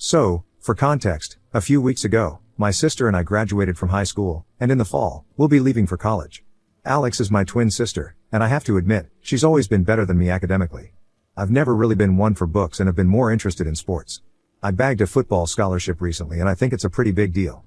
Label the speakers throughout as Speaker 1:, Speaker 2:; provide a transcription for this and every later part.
Speaker 1: So, for context, a few weeks ago, my sister and I graduated from high school, and in the fall, we'll be leaving for college. Alex is my twin sister, and I have to admit, she's always been better than me academically. I've never really been one for books and have been more interested in sports. I bagged a football scholarship recently and I think it's a pretty big deal.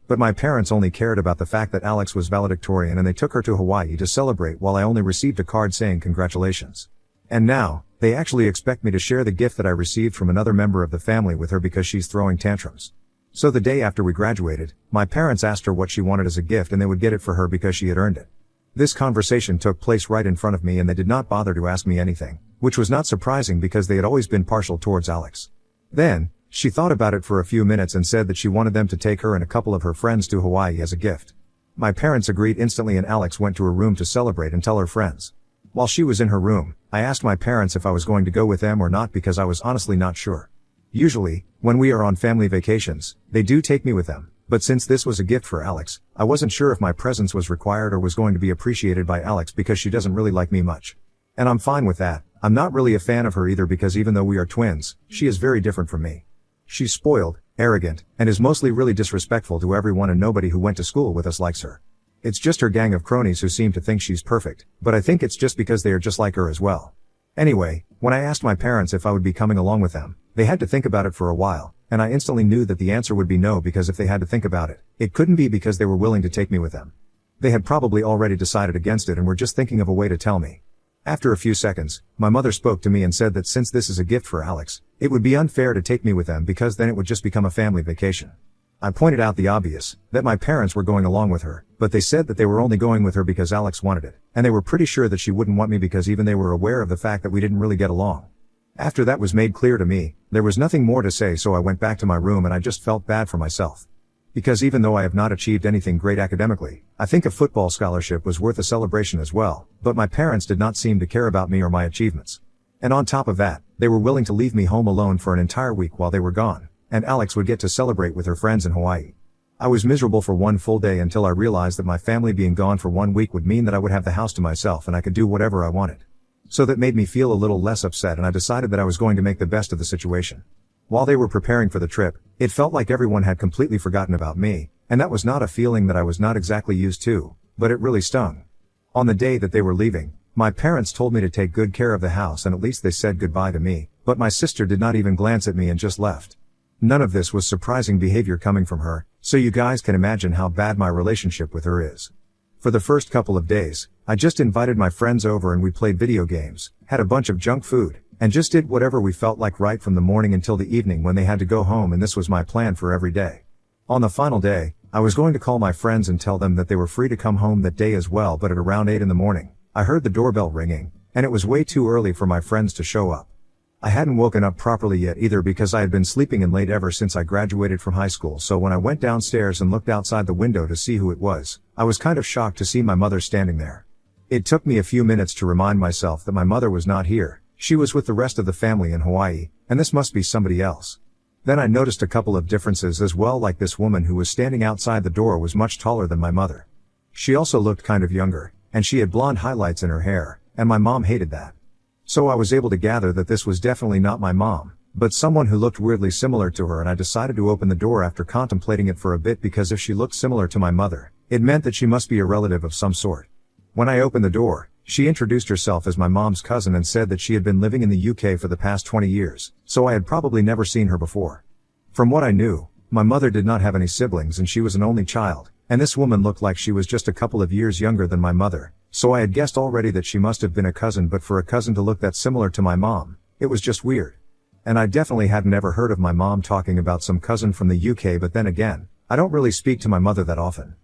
Speaker 1: But my parents only cared about the fact that Alex was valedictorian and they took her to Hawaii to celebrate while I only received a card saying congratulations. And now, they actually expect me to share the gift that I received from another member of the family with her because she's throwing tantrums. So the day after we graduated, my parents asked her what she wanted as a gift and they would get it for her because she had earned it. This conversation took place right in front of me and they did not bother to ask me anything, which was not surprising because they had always been partial towards Alex. Then, she thought about it for a few minutes and said that she wanted them to take her and a couple of her friends to Hawaii as a gift. My parents agreed instantly and Alex went to her room to celebrate and tell her friends. While she was in her room, I asked my parents if I was going to go with them or not because I was honestly not sure. Usually, when we are on family vacations, they do take me with them, but since this was a gift for Alex, I wasn't sure if my presence was required or was going to be appreciated by Alex because she doesn't really like me much. And I'm fine with that. I'm not really a fan of her either because even though we are twins, she is very different from me. She's spoiled, arrogant, and is mostly really disrespectful to everyone and nobody who went to school with us likes her. It's just her gang of cronies who seem to think she's perfect, but I think it's just because they are just like her as well. Anyway, when I asked my parents if I would be coming along with them, they had to think about it for a while, and I instantly knew that the answer would be no because if they had to think about it, it couldn't be because they were willing to take me with them. They had probably already decided against it and were just thinking of a way to tell me. After a few seconds, my mother spoke to me and said that since this is a gift for Alex, it would be unfair to take me with them because then it would just become a family vacation. I pointed out the obvious, that my parents were going along with her, but they said that they were only going with her because Alex wanted it, and they were pretty sure that she wouldn't want me because even they were aware of the fact that we didn't really get along. After that was made clear to me, there was nothing more to say so I went back to my room and I just felt bad for myself. Because even though I have not achieved anything great academically, I think a football scholarship was worth a celebration as well, but my parents did not seem to care about me or my achievements. And on top of that, they were willing to leave me home alone for an entire week while they were gone, and Alex would get to celebrate with her friends in Hawaii. I was miserable for one full day until I realized that my family being gone for 1 week would mean that I would have the house to myself and I could do whatever I wanted. So that made me feel a little less upset and I decided that I was going to make the best of the situation. While they were preparing for the trip, it felt like everyone had completely forgotten about me, and that was not a feeling that I was not exactly used to, but it really stung. On the day that they were leaving, my parents told me to take good care of the house and at least they said goodbye to me, but my sister did not even glance at me and just left. None of this was surprising behavior coming from her, so you guys can imagine how bad my relationship with her is. For the first couple of days, I just invited my friends over and we played video games, had a bunch of junk food, and just did whatever we felt like right from the morning until the evening when they had to go home, and this was my plan for every day. On the final day, I was going to call my friends and tell them that they were free to come home that day as well, but at around 8 in the morning, I heard the doorbell ringing, and it was way too early for my friends to show up. I hadn't woken up properly yet either because I had been sleeping in late ever since I graduated from high school, so when I went downstairs and looked outside the window to see who it was, I was kind of shocked to see my mother standing there. It took me a few minutes to remind myself that my mother was not here. She was with the rest of the family in Hawaii, and this must be somebody else. Then I noticed a couple of differences as well, like this woman who was standing outside the door was much taller than my mother. She also looked kind of younger, and she had blonde highlights in her hair, and my mom hated that. So I was able to gather that this was definitely not my mom, but someone who looked weirdly similar to her, and I decided to open the door after contemplating it for a bit because if she looked similar to my mother, it meant that she must be a relative of some sort. When I opened the door, she introduced herself as my mom's cousin and said that she had been living in the UK for the past 20 years, so I had probably never seen her before. From what I knew, my mother did not have any siblings and she was an only child, and this woman looked like she was just a couple of years younger than my mother, so I had guessed already that she must have been a cousin, but for a cousin to look that similar to my mom, it was just weird. And I definitely hadn't ever heard of my mom talking about some cousin from the UK, but then again, I don't really speak to my mother that often.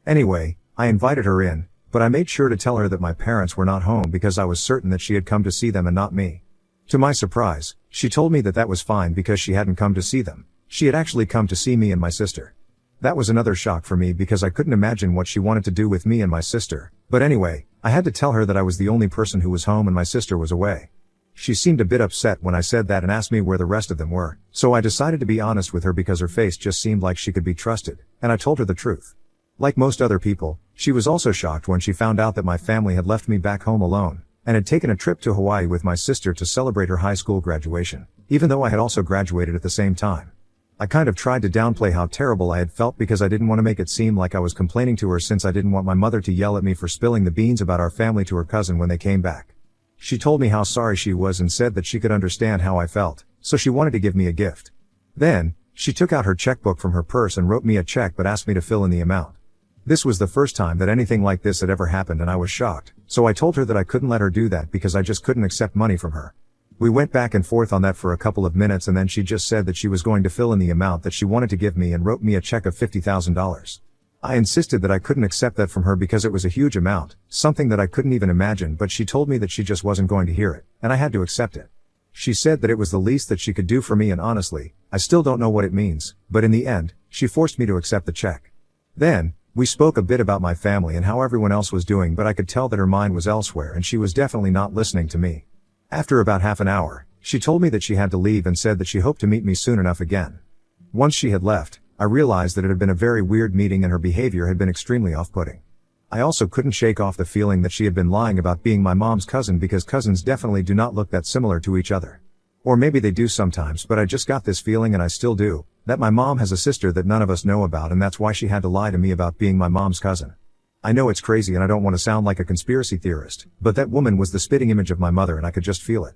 Speaker 1: Anyway, I invited her in, but I made sure to tell her that my parents were not home because I was certain that she had come to see them and not me. To my surprise, she told me that that was fine because she hadn't come to see them. She had actually come to see me and my sister. That was another shock for me because I couldn't imagine what she wanted to do with me and my sister, but anyway, I had to tell her that I was the only person who was home and my sister was away. She seemed a bit upset when I said that and asked me where the rest of them were, so I decided to be honest with her because her face just seemed like she could be trusted, and I told her the truth. Like most other people, she was also shocked when she found out that my family had left me back home alone, and had taken a trip to Hawaii with my sister to celebrate her high school graduation, even though I had also graduated at the same time. I kind of tried to downplay how terrible I had felt because I didn't want to make it seem like I was complaining to her, since I didn't want my mother to yell at me for spilling the beans about our family to her cousin when they came back. She told me how sorry she was and said that she could understand how I felt, so she wanted to give me a gift. Then, she took out her checkbook from her purse and wrote me a check but asked me to fill in the amount. This was the first time that anything like this had ever happened and I was shocked, so I told her that I couldn't let her do that because I just couldn't accept money from her. We went back and forth on that for a couple of minutes and then she just said that she was going to fill in the amount that she wanted to give me and wrote me a check of $50,000. I insisted that I couldn't accept that from her because it was a huge amount, something that I couldn't even imagine, but she told me that she just wasn't going to hear it, and I had to accept it. She said that it was the least that she could do for me, and honestly, I still don't know what it means, but in the end, she forced me to accept the check. Then, we spoke a bit about my family and how everyone else was doing, but I could tell that her mind was elsewhere and she was definitely not listening to me. After about half an hour, she told me that she had to leave and said that she hoped to meet me soon enough again. Once she had left, I realized that it had been a very weird meeting and her behavior had been extremely off-putting. I also couldn't shake off the feeling that she had been lying about being my mom's cousin, because cousins definitely do not look that similar to each other. Or maybe they do sometimes, but I just got this feeling, and I still do, that my mom has a sister that none of us know about, and that's why she had to lie to me about being my mom's cousin. I know it's crazy and I don't want to sound like a conspiracy theorist, but that woman was the spitting image of my mother and I could just feel it.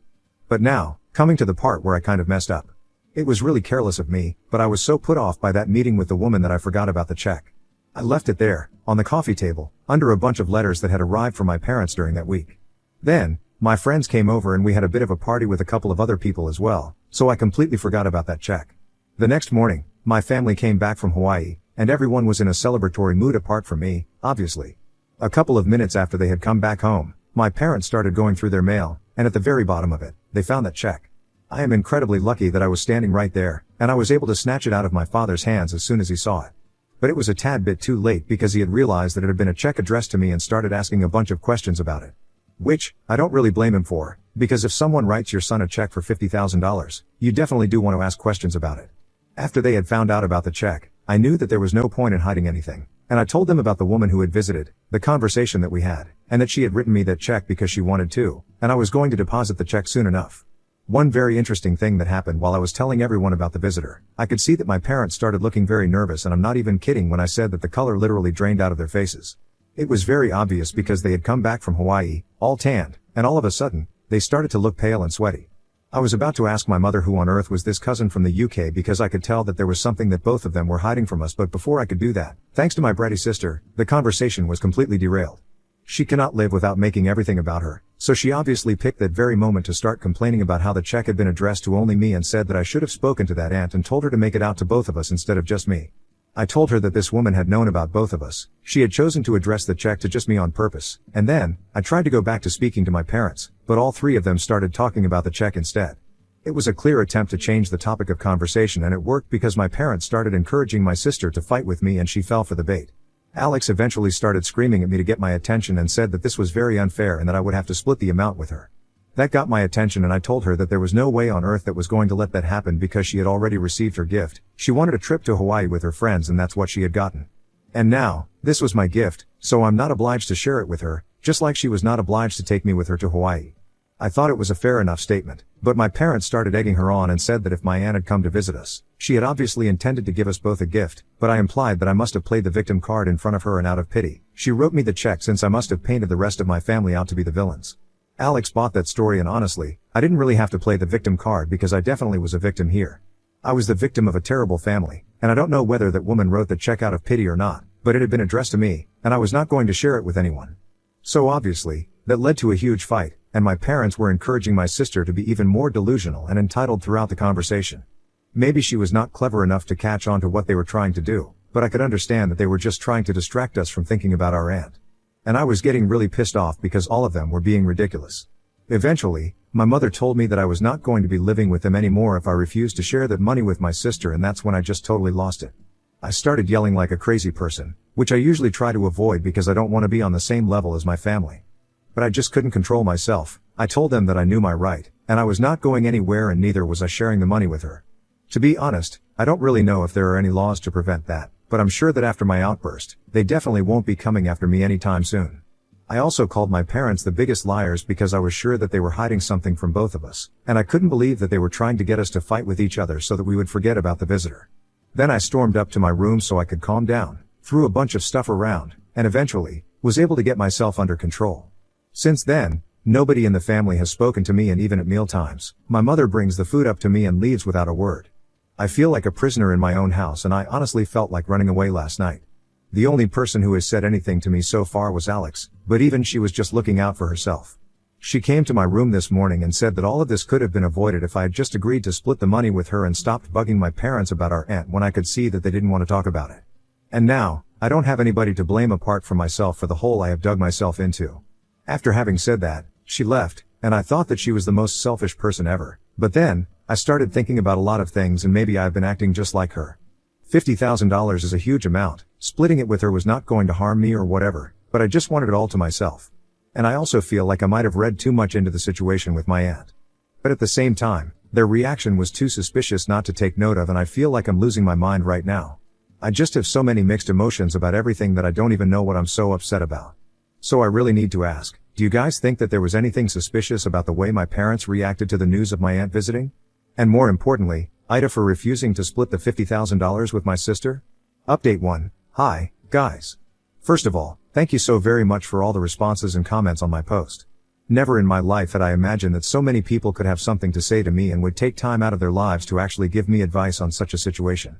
Speaker 1: But now, coming to the part where I kind of messed up. It was really careless of me, but I was so put off by that meeting with the woman that I forgot about the check. I left it there, on the coffee table, under a bunch of letters that had arrived from my parents during that week. Then, my friends came over and we had a bit of a party with a couple of other people as well, so I completely forgot about that check. The next morning, my family came back from Hawaii, and everyone was in a celebratory mood apart from me, obviously. A couple of minutes after they had come back home, my parents started going through their mail, and at the very bottom of it, they found that check. I am incredibly lucky that I was standing right there, and I was able to snatch it out of my father's hands as soon as he saw it. But it was a tad bit too late because he had realized that it had been a check addressed to me and started asking a bunch of questions about it. Which, I don't really blame him for, because if someone writes your son a check for $50,000, you definitely do want to ask questions about it. After they had found out about the check, I knew that there was no point in hiding anything, and I told them about the woman who had visited, the conversation that we had, and that she had written me that check because she wanted to, and I was going to deposit the check soon enough. One very interesting thing that happened while I was telling everyone about the visitor, I could see that my parents started looking very nervous, and I'm not even kidding when I said that the color literally drained out of their faces. It was very obvious because they had come back from Hawaii, all tanned, and all of a sudden, they started to look pale and sweaty. I was about to ask my mother who on earth was this cousin from the UK because I could tell that there was something that both of them were hiding from us, but before I could do that, thanks to my bratty sister, the conversation was completely derailed. She cannot live without making everything about her, so she obviously picked that very moment to start complaining about how the check had been addressed to only me and said that I should have spoken to that aunt and told her to make it out to both of us instead of just me. I told her that this woman had known about both of us, she had chosen to address the check to just me on purpose, and then, I tried to go back to speaking to my parents, but all three of them started talking about the check instead. It was a clear attempt to change the topic of conversation, and it worked because my parents started encouraging my sister to fight with me and she fell for the bait. Alex eventually started screaming at me to get my attention and said that this was very unfair and that I would have to split the amount with her. That got my attention and I told her that there was no way on earth that was going to let that happen because she had already received her gift. She wanted a trip to Hawaii with her friends and that's what she had gotten. And now, this was my gift, so I'm not obliged to share it with her, just like she was not obliged to take me with her to Hawaii. I thought it was a fair enough statement, but my parents started egging her on and said that if my aunt had come to visit us, she had obviously intended to give us both a gift, but I implied that I must have played the victim card in front of her and out of pity, she wrote me the check since I must have painted the rest of my family out to be the villains. Alex bought that story and honestly, I didn't really have to play the victim card because I definitely was a victim here. I was the victim of a terrible family, and I don't know whether that woman wrote the check out of pity or not, but it had been addressed to me, and I was not going to share it with anyone. So obviously, that led to a huge fight, and my parents were encouraging my sister to be even more delusional and entitled throughout the conversation. Maybe she was not clever enough to catch on to what they were trying to do, but I could understand that they were just trying to distract us from thinking about our aunt. And I was getting really pissed off because all of them were being ridiculous. Eventually, my mother told me that I was not going to be living with them anymore if I refused to share that money with my sister, and that's when I just totally lost it. I started yelling like a crazy person, which I usually try to avoid because I don't want to be on the same level as my family. But I just couldn't control myself. I told them that I knew my right, and I was not going anywhere, and neither was I sharing the money with her. To be honest, I don't really know if there are any laws to prevent that, but I'm sure that after my outburst, they definitely won't be coming after me anytime soon. I also called my parents the biggest liars because I was sure that they were hiding something from both of us, and I couldn't believe that they were trying to get us to fight with each other so that we would forget about the visitor. Then I stormed up to my room so I could calm down, threw a bunch of stuff around, and eventually, was able to get myself under control. Since then, nobody in the family has spoken to me, and even at mealtimes, my mother brings the food up to me and leaves without a word. I feel like a prisoner in my own house, and I honestly felt like running away last night. The only person who has said anything to me so far was Alex, but even she was just looking out for herself. She came to my room this morning and said that all of this could have been avoided if I had just agreed to split the money with her and stopped bugging my parents about our aunt when I could see that they didn't want to talk about it. And now, I don't have anybody to blame apart from myself for the hole I have dug myself into. After having said that, she left, and I thought that she was the most selfish person ever. But then, I started thinking about a lot of things, and maybe I've been acting just like her. $50,000 is a huge amount. Splitting it with her was not going to harm me or whatever, but I just wanted it all to myself. And I also feel like I might have read too much into the situation with my aunt. But at the same time, their reaction was too suspicious not to take note of, and I feel like I'm losing my mind right now. I just have so many mixed emotions about everything that I don't even know what I'm so upset about. So I really need to ask, do you guys think that there was anything suspicious about the way my parents reacted to the news of my aunt visiting? And more importantly, Ida for refusing to split the $50,000 with my sister? Update 1. Hi, guys. First of all, thank you so very much for all the responses and comments on my post. Never in my life had I imagined that so many people could have something to say to me and would take time out of their lives to actually give me advice on such a situation.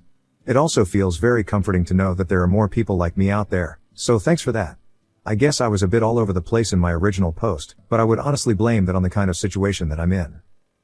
Speaker 1: It also feels very comforting to know that there are more people like me out there, so thanks for that. I guess I was a bit all over the place in my original post, but I would honestly blame that on the kind of situation that I'm in.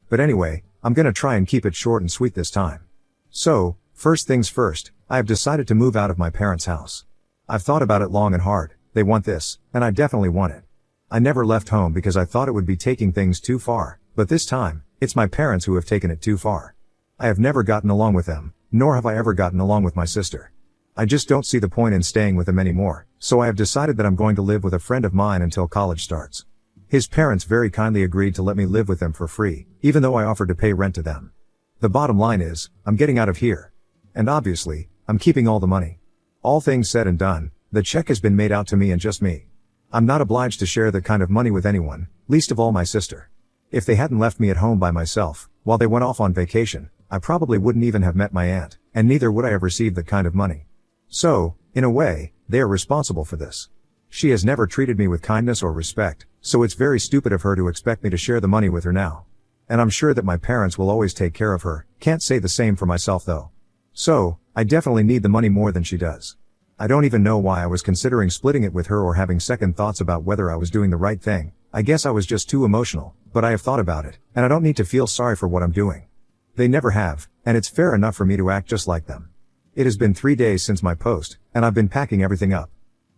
Speaker 1: But anyway, I'm gonna try and keep it short and sweet this time. So, first things first, I have decided to move out of my parents' house. I've thought about it long and hard. They want this, and I definitely want it. I never left home because I thought it would be taking things too far, but this time, it's my parents who have taken it too far. I have never gotten along with them, nor have I ever gotten along with my sister. I just don't see the point in staying with them anymore, so I have decided that I'm going to live with a friend of mine until college starts. His parents very kindly agreed to let me live with them for free, even though I offered to pay rent to them. The bottom line is, I'm getting out of here. And obviously, I'm keeping all the money. All things said and done, the check has been made out to me and just me. I'm not obliged to share that kind of money with anyone, least of all my sister. If they hadn't left me at home by myself, while they went off on vacation, I probably wouldn't even have met my aunt, and neither would I have received that kind of money. So, in a way, they are responsible for this. She has never treated me with kindness or respect, so it's very stupid of her to expect me to share the money with her now. And I'm sure that my parents will always take care of her, can't say the same for myself though. So, I definitely need the money more than she does. I don't even know why I was considering splitting it with her or having second thoughts about whether I was doing the right thing. I guess I was just too emotional, but I have thought about it, and I don't need to feel sorry for what I'm doing. They never have, and it's fair enough for me to act just like them. It has been 3 days since my post, and I've been packing everything up.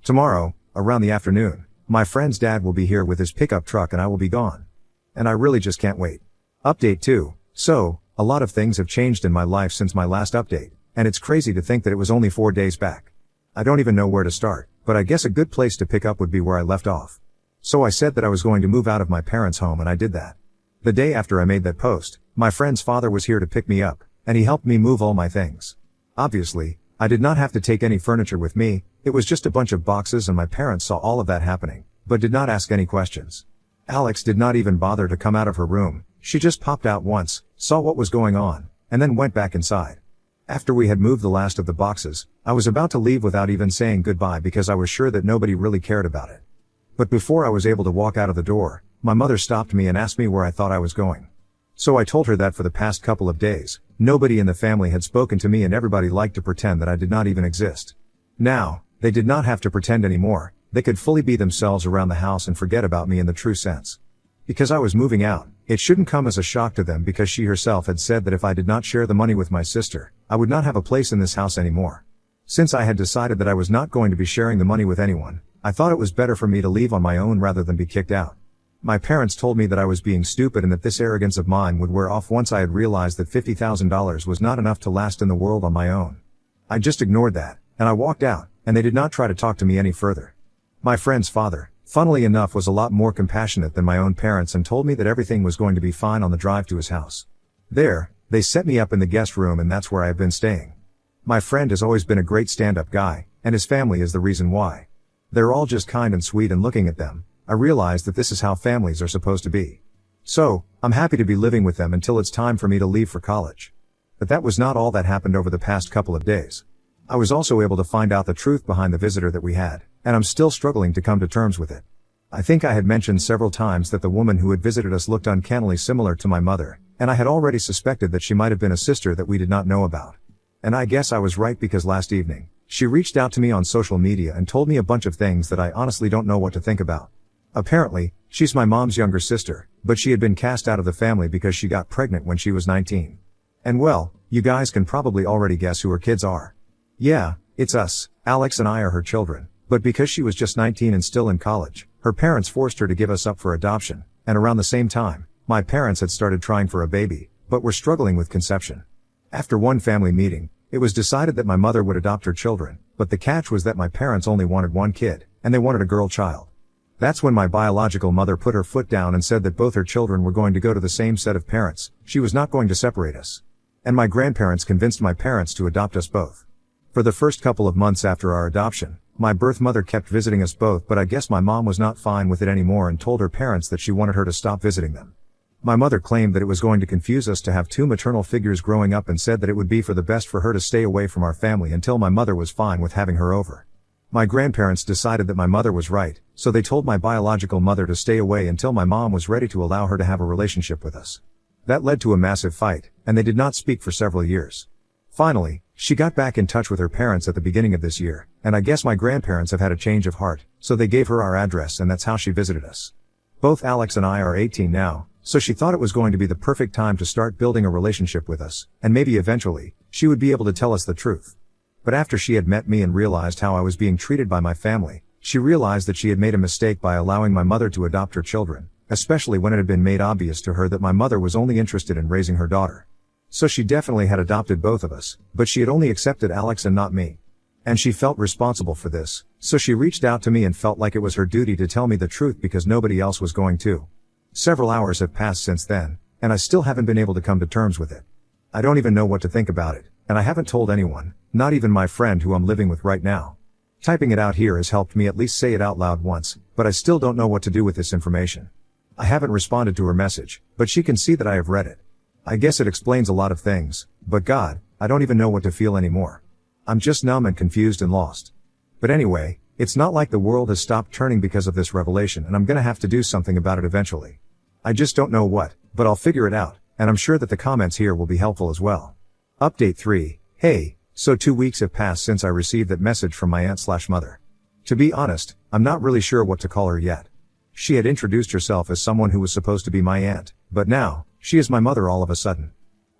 Speaker 1: Tomorrow, around the afternoon, my friend's dad will be here with his pickup truck and I will be gone. And I really just can't wait. Update 2. So, a lot of things have changed in my life since my last update, and it's crazy to think that it was only 4 days back. I don't even know where to start, but I guess a good place to pick up would be where I left off. So I said that I was going to move out of my parents' home, and I did that. The day after I made that post, my friend's father was here to pick me up, and he helped me move all my things. Obviously, I did not have to take any furniture with me, it was just a bunch of boxes, and my parents saw all of that happening, but did not ask any questions. Alex did not even bother to come out of her room, she just popped out once, saw what was going on, and then went back inside. After we had moved the last of the boxes, I was about to leave without even saying goodbye because I was sure that nobody really cared about it. But before I was able to walk out of the door, my mother stopped me and asked me where I thought I was going. So I told her that for the past couple of days, nobody in the family had spoken to me and everybody liked to pretend that I did not even exist. Now, they did not have to pretend anymore, they could fully be themselves around the house and forget about me in the true sense. Because I was moving out, it shouldn't come as a shock to them because she herself had said that if I did not share the money with my sister, I would not have a place in this house anymore. Since I had decided that I was not going to be sharing the money with anyone, I thought it was better for me to leave on my own rather than be kicked out. My parents told me that I was being stupid and that this arrogance of mine would wear off once I had realized that $50,000 was not enough to last in the world on my own. I just ignored that, and I walked out, and they did not try to talk to me any further. My friend's father, funnily enough, was a lot more compassionate than my own parents and told me that everything was going to be fine on the drive to his house. There, they set me up in the guest room and that's where I have been staying. My friend has always been a great stand-up guy, and his family is the reason why. They're all just kind and sweet, and looking at them, I realized that this is how families are supposed to be. So, I'm happy to be living with them until it's time for me to leave for college. But that was not all that happened over the past couple of days. I was also able to find out the truth behind the visitor that we had, and I'm still struggling to come to terms with it. I think I had mentioned several times that the woman who had visited us looked uncannily similar to my mother, and I had already suspected that she might have been a sister that we did not know about. And I guess I was right, because last evening, she reached out to me on social media and told me a bunch of things that I honestly don't know what to think about. Apparently, she's my mom's younger sister, but she had been cast out of the family because she got pregnant when she was 19. And well, you guys can probably already guess who her kids are. Yeah, it's us. Alex and I are her children, but because she was just 19 and still in college, her parents forced her to give us up for adoption, and around the same time, my parents had started trying for a baby, but were struggling with conception. After one family meeting, it was decided that my mother would adopt her children, but the catch was that my parents only wanted one kid, and they wanted a girl child. That's when my biological mother put her foot down and said that both her children were going to go to the same set of parents. She was not going to separate us. And my grandparents convinced my parents to adopt us both. For the first couple of months after our adoption, my birth mother kept visiting us both, but I guess my mom was not fine with it anymore and told her parents that she wanted her to stop visiting them. My mother claimed that it was going to confuse us to have two maternal figures growing up, and said that it would be for the best for her to stay away from our family until my mother was fine with having her over. My grandparents decided that my mother was right, so they told my biological mother to stay away until my mom was ready to allow her to have a relationship with us. That led to a massive fight, and they did not speak for several years. Finally, she got back in touch with her parents at the beginning of this year, and I guess my grandparents have had a change of heart, so they gave her our address, and that's how she visited us. Both Alex and I are 18 now, so she thought it was going to be the perfect time to start building a relationship with us, and maybe eventually, she would be able to tell us the truth. But after she had met me and realized how I was being treated by my family, she realized that she had made a mistake by allowing my mother to adopt her children, especially when it had been made obvious to her that my mother was only interested in raising her daughter. So she definitely had adopted both of us, but she had only accepted Alex and not me. And she felt responsible for this, so she reached out to me and felt like it was her duty to tell me the truth because nobody else was going to. Several hours have passed since then, and I still haven't been able to come to terms with it. I don't even know what to think about it, and I haven't told anyone, not even my friend who I'm living with right now. Typing it out here has helped me at least say it out loud once, but I still don't know what to do with this information. I haven't responded to her message, but she can see that I have read it. I guess it explains a lot of things, but God, I don't even know what to feel anymore. I'm just numb and confused and lost. But anyway, it's not like the world has stopped turning because of this revelation, and I'm gonna have to do something about it eventually. I just don't know what, but I'll figure it out, and I'm sure that the comments here will be helpful as well. Update 3. Hey, so 2 weeks have passed since I received that message from my aunt/mother. To be honest, I'm not really sure what to call her yet. She had introduced herself as someone who was supposed to be my aunt, but now, she is my mother all of a sudden.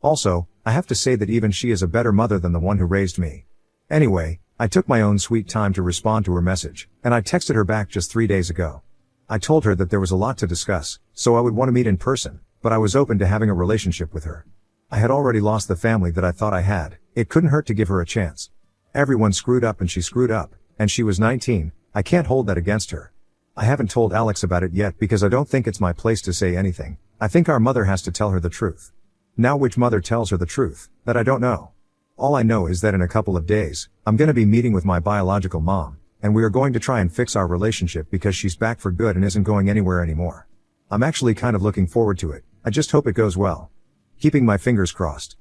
Speaker 1: Also, I have to say that even she is a better mother than the one who raised me. Anyway, I took my own sweet time to respond to her message, and I texted her back just 3 days ago. I told her that there was a lot to discuss, so I would want to meet in person, but I was open to having a relationship with her. I had already lost the family that I thought I had. It couldn't hurt to give her a chance. Everyone screwed up and she screwed up, and she was 19, I can't hold that against her. I haven't told Alex about it yet because I don't think it's my place to say anything. I think our mother has to tell her the truth. Now which mother tells her the truth, that I don't know. All I know is that in a couple of days, I'm gonna be meeting with my biological mom, and we are going to try and fix our relationship because she's back for good and isn't going anywhere anymore. I'm actually kind of looking forward to it. I just hope it goes well. Keeping my fingers crossed.